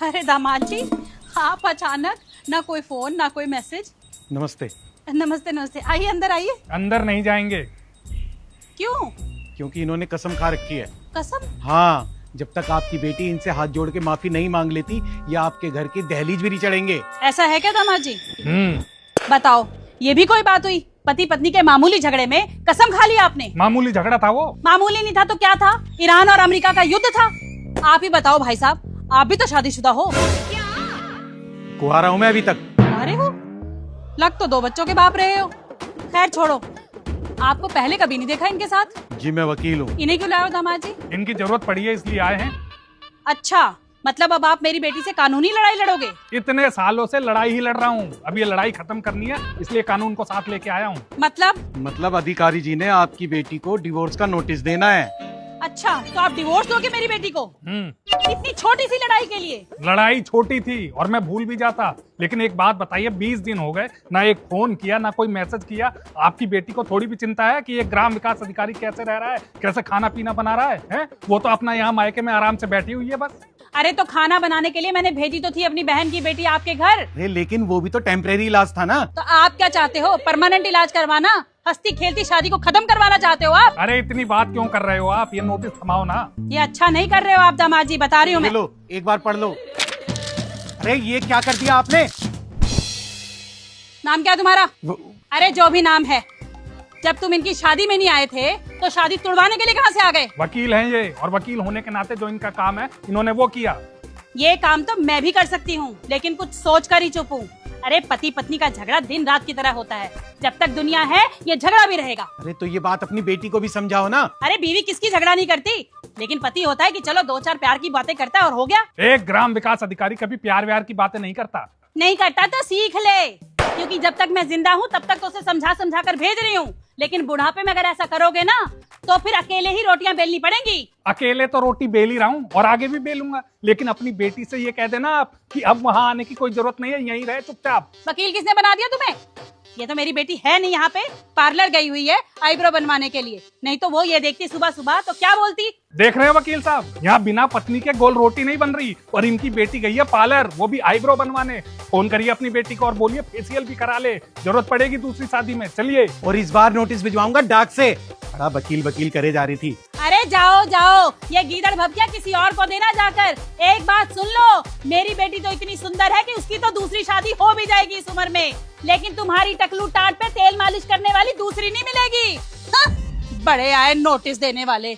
अरे दामाद जी, आप अचानक, ना कोई फोन ना कोई मैसेज। नमस्ते। नमस्ते नमस्ते, आइए अंदर आइए। अंदर नहीं जाएंगे। क्यों? क्योंकि इन्होंने कसम खा रखी है। कसम? हाँ, जब तक आपकी बेटी इनसे हाथ जोड़ के माफी नहीं मांग लेती, ये आपके घर की दहलीज भी नहीं चढ़ेंगे। ऐसा है क्या दामाद जी? बताओ, ये भी कोई बात हुई? पति पत्नी के मामूली झगड़े में कसम खा लिया आपने? मामूली झगड़ा था वो। मामूली नहीं था तो क्या था? ईरान और अमेरिका का युद्ध था। आप ही बताओ भाई साहब, आप भी तो शादीशुदा हो। कुंवारा हूं मैं अभी तक। अरे हो, लग तो 2 बच्चों के बाप रहे हो। खैर छोड़ो, आपको पहले कभी नहीं देखा इनके साथ। जी मैं वकील हूँ। इन्हें क्यों लाए हो दामाद जी? इनकी जरूरत पड़ी है इसलिए आए हैं। अच्छा, मतलब अब आप मेरी बेटी से कानूनी लड़ाई लड़ोगे? इतने सालों से लड़ाई ही लड़ रहा हूँ, अब ये लड़ाई खत्म करनी है, इसलिए कानून को साथ लेके आया हूँ। मतलब अधिकारी जी ने आपकी बेटी को डिवोर्स का नोटिस देना है। अच्छा, तो आप डिवोर्स दोगे मेरी बेटी को? इतनी छोटी सी लड़ाई के लिए? लड़ाई छोटी थी और मैं भूल भी जाता, लेकिन एक बात बताइए, 20 दिन हो गए, ना एक फोन किया ना कोई मैसेज किया। आपकी बेटी को थोड़ी भी चिंता है कि ये ग्राम विकास अधिकारी कैसे रह रहा है, कैसे खाना पीना बना रहा है? वो तो अपना यहाँ मायके में आराम से बैठी हुई है बस। अरे तो खाना बनाने के लिए मैंने भेजी तो थी अपनी बहन की बेटी आपके घर। अरे लेकिन वो भी तो टेम्परेरी इलाज था ना। तो आप क्या चाहते हो? परमानेंट इलाज करवाना? हंसती खेलती शादी को खत्म करवाना चाहते हो आप? अरे इतनी बात क्यों कर रहे हो आप? ये नोटिस थमाओ ना। ये अच्छा नहीं कर रहे हो आप दामाद जी, बता रही हूँ मैं। लो, एक बार पढ़ लो। अरे ये क्या कर दिया आपने? नाम क्या तुम्हारा? अरे जो भी नाम है, जब तुम इनकी शादी में नहीं आए थे तो शादी तुड़वाने के लिए कहाँ से आ गए? वकील हैं ये, और वकील होने के नाते जो इनका काम है इन्होंने वो किया। ये काम तो मैं भी कर सकती हूँ, लेकिन कुछ सोच कर ही चुप हूँ। अरे पति पत्नी का झगड़ा दिन रात की तरह होता है, जब तक दुनिया है ये झगड़ा भी रहेगा। अरे तो ये बात अपनी बेटी को भी समझाओ ना। अरे बीवी किसकी झगड़ा नहीं करती, लेकिन पति होता है कि चलो 2-4 प्यार की बातें करता है और हो गया। एक ग्राम विकास अधिकारी कभी प्यार व्यार की बातें नहीं करता। नहीं करता तो सीख ले, क्योंकि जब तक मैं जिंदा हूँ तब तक तो उसे समझा समझा कर भेज रही हूँ, लेकिन बुढ़ापे में अगर ऐसा करोगे ना तो फिर अकेले ही रोटियां बेलनी पड़ेंगी। अकेले तो रोटी बेल ही रहा हूँ और आगे भी बेलूंगा, लेकिन अपनी बेटी से ये कह देना आप कि अब वहाँ आने की कोई जरूरत नहीं है, यहीं रहे चुपचाप। वकील किसने बना दिया तुम्हें? ये तो मेरी बेटी है नहीं यहाँ पे, पार्लर गई हुई है आईब्रो बनवाने के लिए, नहीं तो वो ये देखती सुबह सुबह तो क्या बोलती? देख रहे हो वकील साहब, यहाँ बिना पत्नी के गोल रोटी नहीं बन रही, और इनकी बेटी गई है पार्लर, वो भी आईब्रो बनवाने। फोन करिए अपनी बेटी को और बोलिए फेशियल भी करा ले, जरूरत पड़ेगी दूसरी शादी में। चलिए। और इस बार नोटिस भिजवाऊंगा डाक से। बड़ा वकील वकील करे जा रही थी। अरे जाओ जाओ, ये गीदड़ भभकिया किसी और को देना जाकर। एक बात सुन लो, मेरी बेटी तो इतनी सुंदर है कि उसकी तो दूसरी शादी हो भी जाएगी इस उम्र में, लेकिन तुम्हारी टकलू टाट पे तेल मालिश करने वाली दूसरी नहीं मिलेगी। हाँ, बड़े आए नोटिस देने वाले।